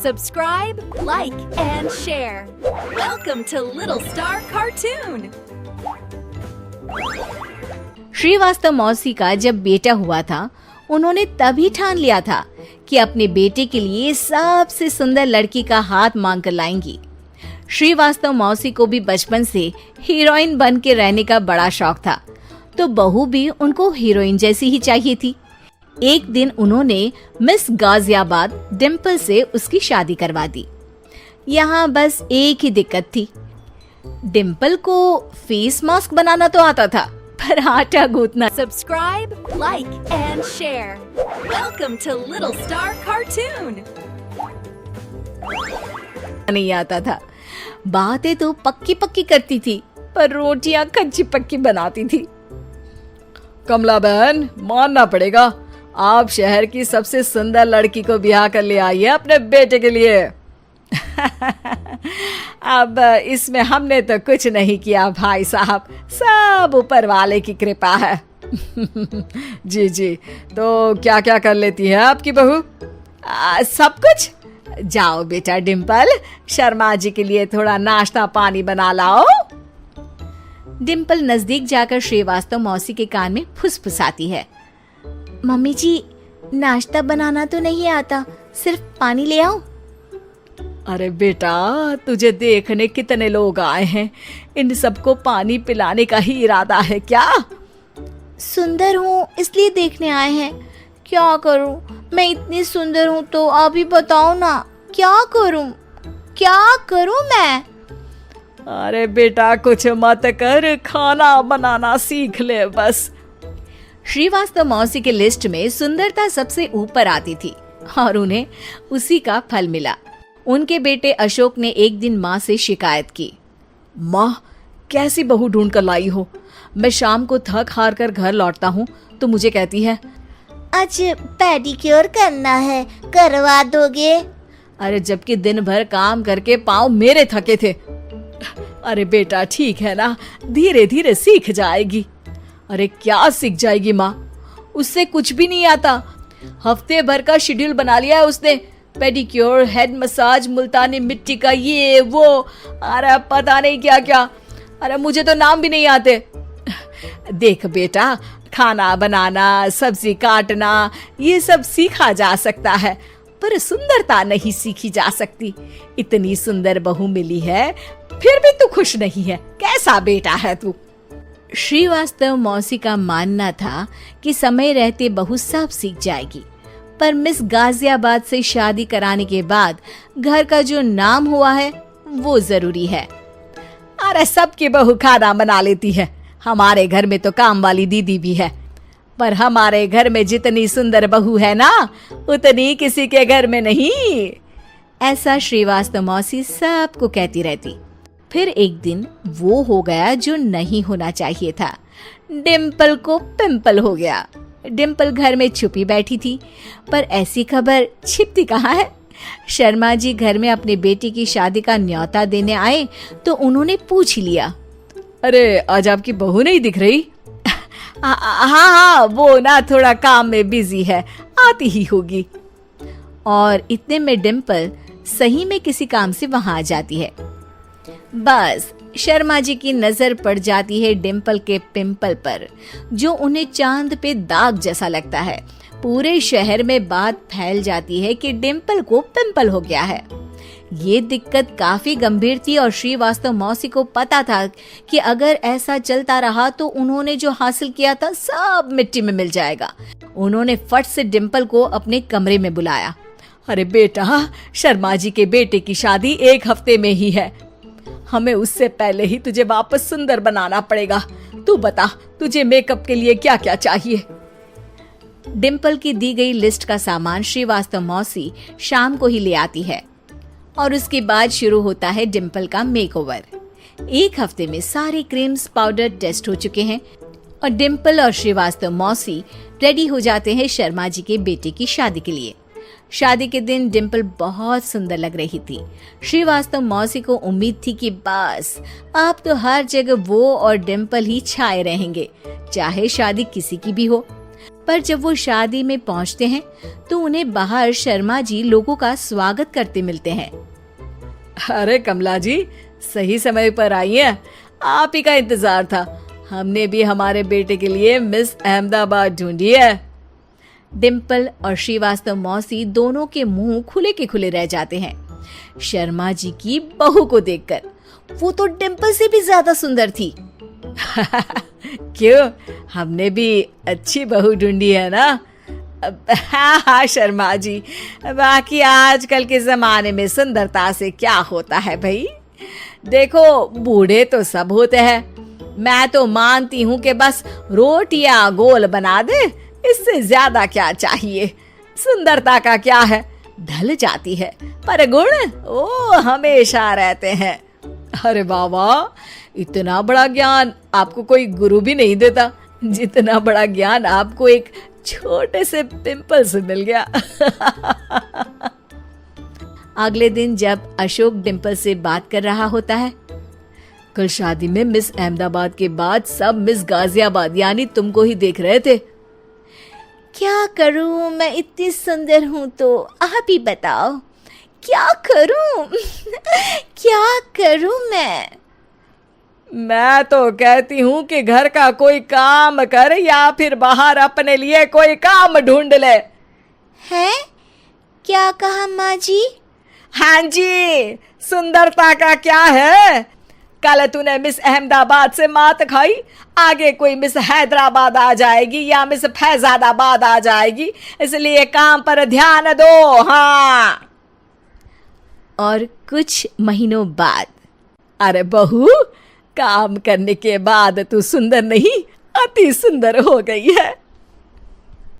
Subscribe, like, and share. Welcome to Little Star Cartoon. Srivastava मौसी का जब बेटा हुआ था, उन्होंने तभी ठान लिया था कि अपने बेटे के लिए सबसे सुंदर लड़की का हाथ मांग कर लाएंगी। श्रीवास्तव मौसी को भी बचपन से हीरोइन बन के रहने का बड़ा शौक था, तो बहू भी उनको हीरोइन जैसी ही चाहिए थी। एक दिन उन्होंने मिस गाजियाबाद डिम्पल से उसकी शादी करवा दी। यहाँ बस एक ही दिक्कत थी, डिम्पल को फेस मास्क बनाना तो आता था, पर आटा गूंथना। Subscribe, like, and share. Welcome to Little Star Cartoon. नहीं आता था। बातें तो पक्की पक्की करती थी, पर रोटियां कच्ची पक्की बनाती थी। कमला बहन, मानना पड़ेगा, आप शहर की सबसे सुंदर लड़की को ब्याह कर ले आई है अपने बेटे के लिए। अब इसमें हमने तो कुछ नहीं किया भाई साहब, सब ऊपर वाले की कृपा है। जी जी, तो क्या क्या कर लेती है आपकी बहू? सब कुछ। जाओ बेटा डिम्पल, शर्मा जी के लिए थोड़ा नाश्ता पानी बना लाओ। डिम्पल नजदीक जाकर श्रीवास्तव मौसी के कान में फुसफुसाती है। मम्मी जी, नाश्ता बनाना तो नहीं आता, सिर्फ पानी ले आओ। अरे बेटा, तुझे देखने कितने लोग आए हैं, इन सबको पानी पिलाने का ही इरादा है क्या? सुंदर हूँ इसलिए देखने आए हैं। क्या करूँ, मैं इतनी सुंदर हूँ तो आप ही बताओ ना, क्या करूँ मैं? अरे बेटा, कुछ मत कर, खाना बनाना सीख ले बस। श्रीवास्तव मौसी के लिस्ट में सुंदरता सबसे ऊपर आती थी और उन्हें उसी का फल मिला। उनके बेटे अशोक ने एक दिन माँ से शिकायत की। माँ, कैसी बहू ढूंढ कर लाई हो? मैं शाम को थक हार कर घर लौटता हूँ तो मुझे कहती है, आज पेडिक्योर करना है, करवा दोगे? अरे जबकि दिन भर काम करके पाँव मेरे थके थे। अरे बेटा ठीक है ना, धीरे धीरे सीख जाएगी। अरे क्या सीख जाएगी माँ, उससे कुछ भी नहीं आता। हफ्ते भर का शेड्यूल बना लिया है उसने, पेडिक्योर, हेड मसाज, मुल्तानी मिट्टी का ये वो, अरे पता नहीं क्या क्या। अरे मुझे तो नाम भी नहीं आते। देख बेटा, खाना बनाना, सब्जी काटना, ये सब सीखा जा सकता है, पर सुंदरता नहीं सीखी जा सकती। इतनी सुंदर बहू मिली है, फिर भी तू खुश नहीं है, कैसा बेटा है तू? श्रीवास्तव मौसी का मानना था कि समय रहते बहू सब सीख जाएगी, पर मिस गाजियाबाद से शादी कराने के बाद घर का जो नाम हुआ है वो जरूरी है। अरे सबकी बहू खाना बना लेती है, हमारे घर में तो काम वाली दीदी भी है, पर हमारे घर में जितनी सुंदर बहू है ना, उतनी किसी के घर में नहीं। ऐसा श्रीवास्तव मौसी सबको कहती रहती। फिर एक दिन वो हो गया जो नहीं होना चाहिए था, डिम्पल को पिंपल हो गया। डिम्पल घर में छुपी बैठी थी, पर ऐसी खबर छिपती कहाँ है। शर्मा जी घर में अपने बेटी की शादी का न्योता देने आए तो उन्होंने पूछ लिया, अरे आज आपकी बहू नहीं दिख रही? हाँ, वो ना थोड़ा काम में बिजी है, आती ही होगी। और इतने में डिम्पल सही में किसी काम से वहां आ जाती है। बस शर्मा जी की नजर पड़ जाती है डिम्पल के पिंपल पर, जो उन्हें चांद पे दाग जैसा लगता है। पूरे शहर में बात फैल जाती है कि डिम्पल को पिंपल हो गया है। ये दिक्कत काफी गंभीर थी और श्रीवास्तव मौसी को पता था कि अगर ऐसा चलता रहा तो उन्होंने जो हासिल किया था सब मिट्टी में मिल जाएगा। उन्होंने फट से डिम्पल को अपने कमरे में बुलाया। अरे बेटा, शर्मा जी के बेटे की शादी एक हफ्ते में ही है, हमें उससे पहले ही तुझे वापस सुंदर बनाना पड़ेगा। तू बता, तुझे मेकअप के लिए क्या क्या चाहिए? डिम्पल की दी गई लिस्ट का सामान श्रीवास्तव मौसी शाम को ही ले आती है और उसके बाद शुरू होता है डिम्पल का मेकओवर। एक हफ्ते में सारे क्रीम्स पाउडर टेस्ट हो चुके हैं और डिम्पल और श्रीवास्तव मौसी रेडी हो जाते हैं शर्मा जी के बेटे की शादी के लिए। शादी के दिन डिम्पल बहुत सुंदर लग रही थी। श्रीवास्तव मौसी को उम्मीद थी कि बस अब तो हर जगह वो और डिम्पल ही छाए रहेंगे, चाहे शादी किसी की भी हो। पर जब वो शादी में पहुंचते हैं तो उन्हें बाहर शर्मा जी लोगों का स्वागत करते मिलते हैं। अरे कमला जी, सही समय पर आई हैं। आप ही का इंतजार था। हमने भी हमारे बेटे के लिए मिस अहमदाबाद ढूंढी है। डिम्पल और श्रीवास्तव मौसी दोनों के मुंह खुले के खुले रह जाते हैं शर्मा जी की बहू को देखकर। वो तो डिम्पल से भी ज्यादा सुंदर थी। क्यों, हमने भी अच्छी बहू ढूंढी है ना? हाँ शर्मा जी, बाकी आजकल के जमाने में सुंदरता से क्या होता है भाई। देखो, बूढ़े तो सब होते हैं। मैं तो मानती हूँ कि बस रोटियां गोल बना दे, इससे ज्यादा क्या चाहिए। सुंदरता का क्या है, ढल जाती है, पर गुण वो हमेशा रहते हैं। अरे बाबा, इतना बड़ा ज्ञान आपको कोई गुरु भी नहीं देता जितना बड़ा ज्ञान आपको एक छोटे से पिंपल से मिल गया। अगले दिन जब अशोक डिम्पल से बात कर रहा होता है, कल शादी में मिस अहमदाबाद के बाद सब मिस गाजियाबाद यानी तुमको ही देख रहे थे। क्या करूं, मैं इतनी सुंदर हूं तो आप ही बताओ क्या करूं। क्या करूं मैं तो कहती हूँ कि घर का कोई काम कर या फिर बाहर अपने लिए कोई काम ढूंढ ले। है? क्या कहा माँ जी? हाँ जी, सुंदरता का क्या है। कल तूने मिस अहमदाबाद से मात खाई, आगे कोई मिस हैदराबाद आ जाएगी या मिस फैजादाबाद आ जाएगी, इसलिए काम पर ध्यान दो। हाँ। और कुछ महीनों बाद, अरे बहू, काम करने के बाद तू सुंदर नहीं, अति सुंदर हो गई है।